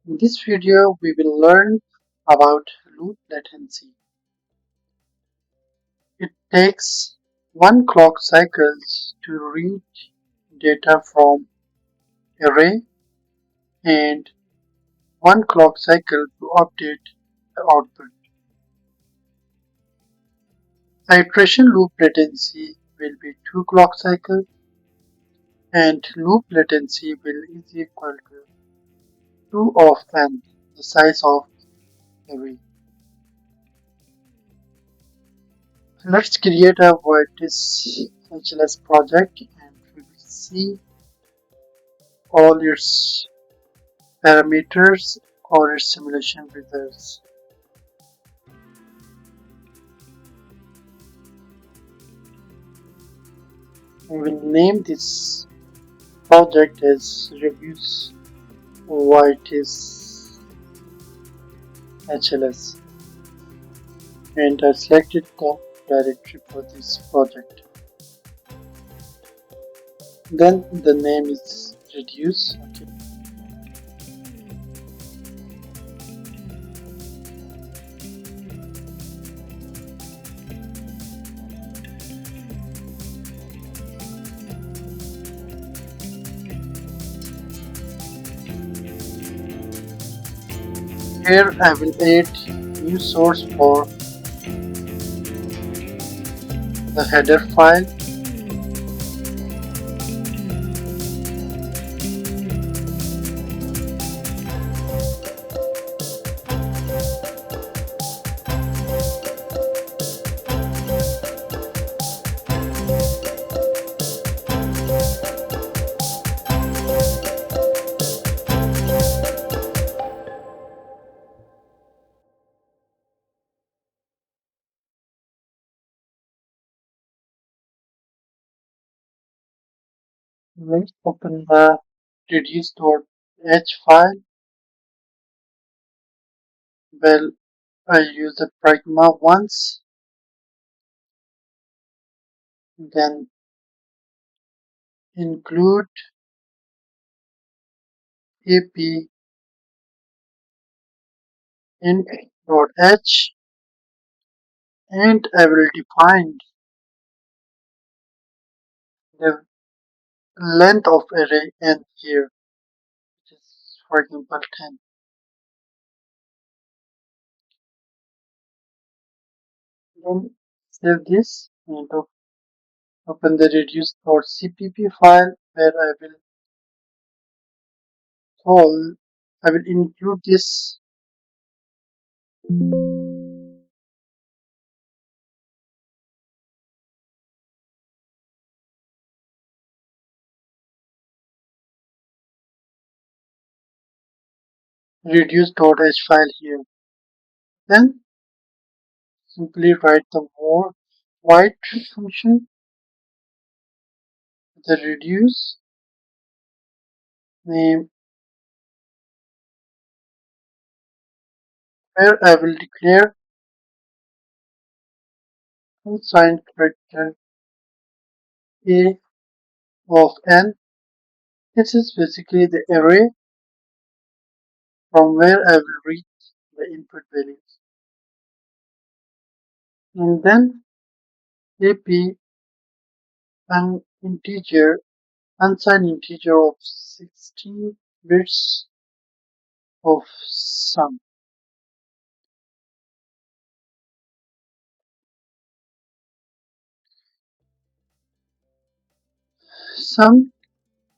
In this video, we will learn about loop latency. It takes one clock cycle to read data from array and one clock cycle to update the output. Iteration loop latency will be 2 clock cycles and loop latency is equal to 2 of n, the size of array. Let's create a Vitis HLS project and we will see all its parameters or its simulation results. We will name this project as reviews Vitis HLS and I selected the directory for this project. Then the name is reduce. Okay. Here I will add new source for the header file. Let's open the reduce.h file. Well, I use the pragma once, then include ap int.h and I will define the length of array n here, which is for example 10. Then save this and open the reduce.cpp file where I will include this reduce.h file here. Then simply write the void function, the reduce name where I will declare unsigned character a of n. This is basically the array from where I will read the input values. And then ap an integer, unsigned integer of 16 bits of sum. Sum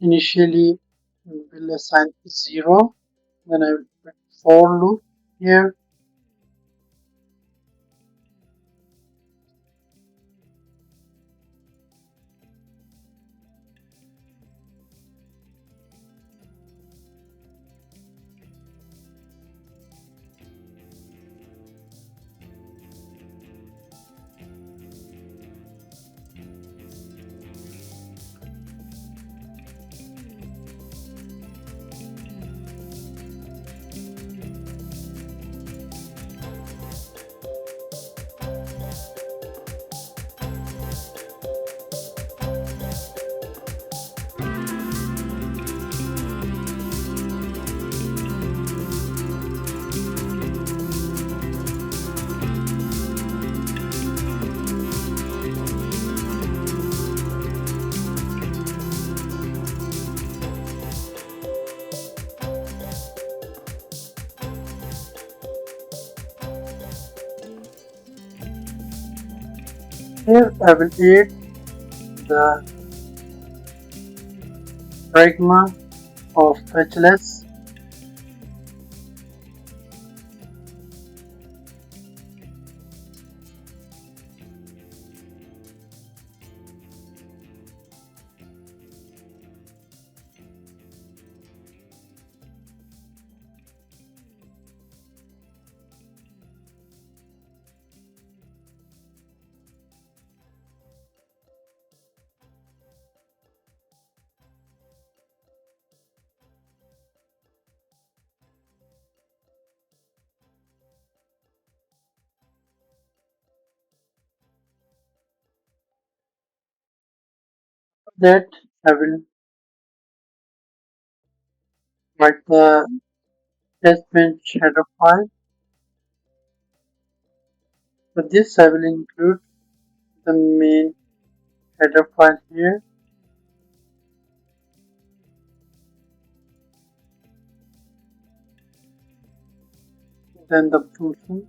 initially will assign 0, then I will put for loop here. Here I will add the pragma of HLS. That I will write the test bench header file. For this I will include the main header file here, then the function,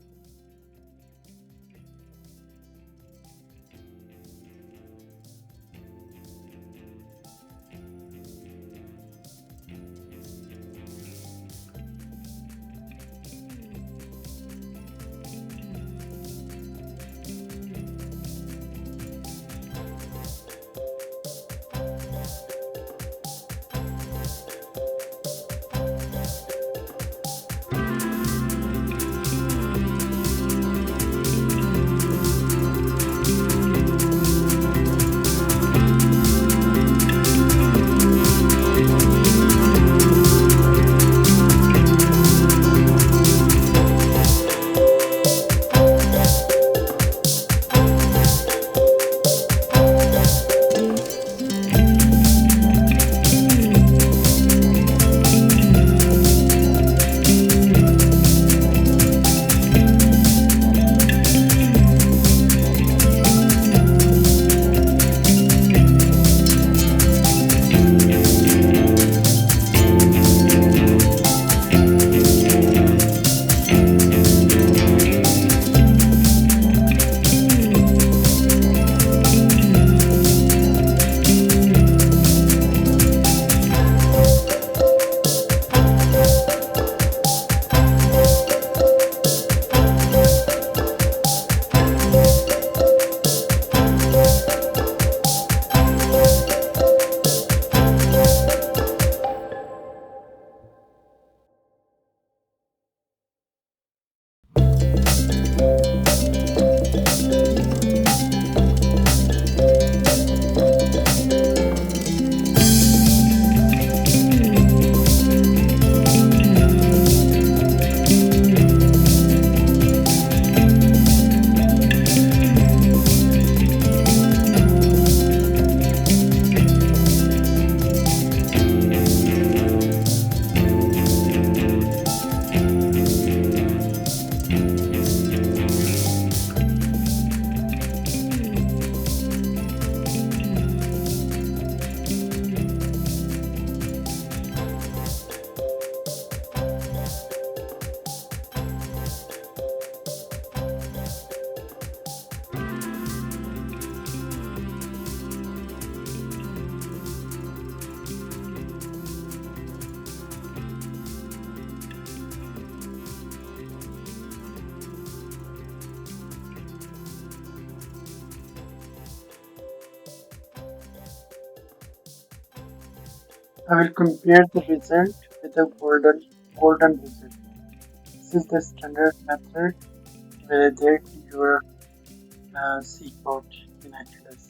I will compare the result with the golden result. This is the standard method to validate your C code in HLS.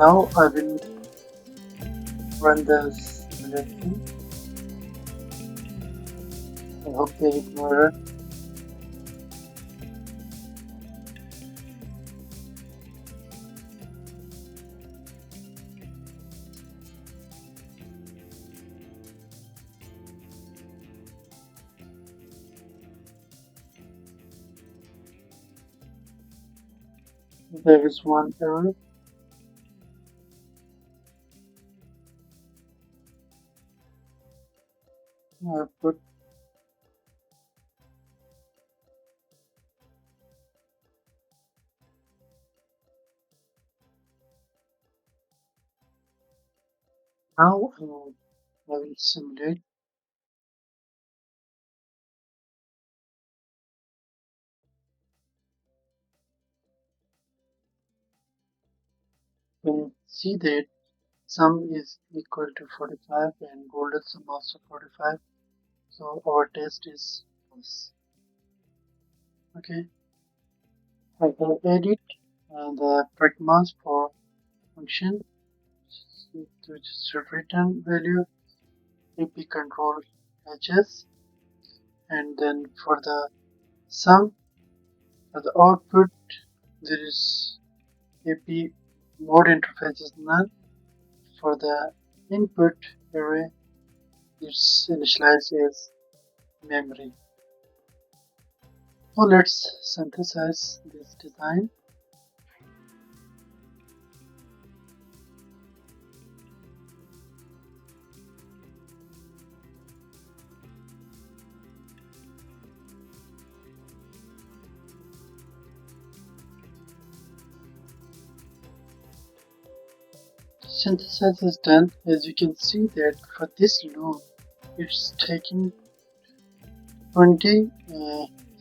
Now I will run the simulation. I hope there is no error. There is one error. I put now I will simulate. You can see that sum is equal to 45 and golden sum also 45. So our test is this. Okay. I can edit the pragmas for function to just return value ap control hs, and then for the sum for the output there is ap mode interface is none. For the input array it's initialized as memory. Now let's synthesize this design. Synthesis is done. As you can see that for this loop it's taking 20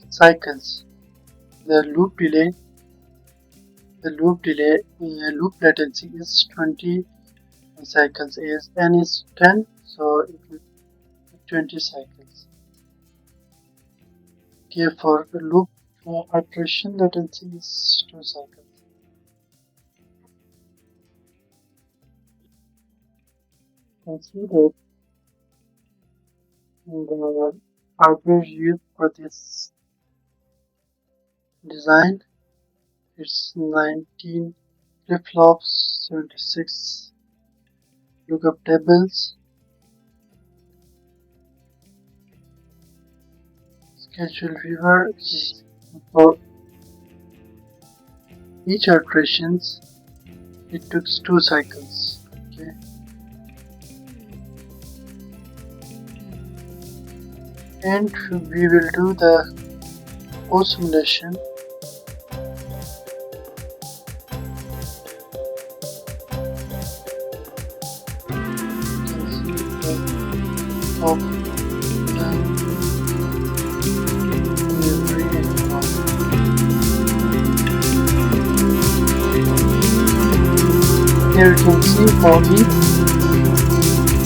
cycles. The loop latency is 20 cycles. As n is 10, so it will be 20 cycles. Okay, for the loop iteration latency is 2 cycles. You can see that the hardware used for this design it's 19 flip-flops, 76 lookup tables, schedule viewer. For each iterations it took 2 cycles. Okay. And we will do the post simulation. Of here you can see for each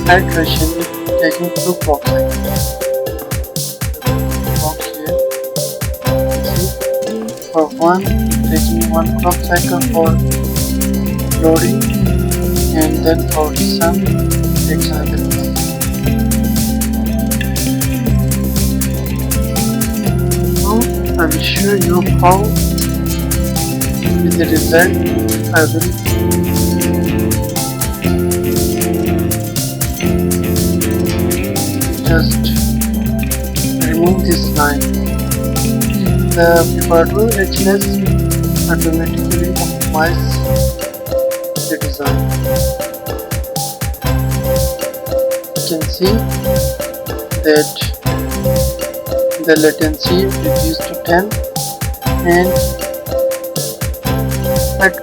iteration taking 2 clock cycles. Here see for one taking 1 clock cycle for loading, and then for sum takes another clock. I will show you how with the result. I will just remove this line. The part2Vitis automatically optimizes the design. You can see that the latency reduced to 10, and at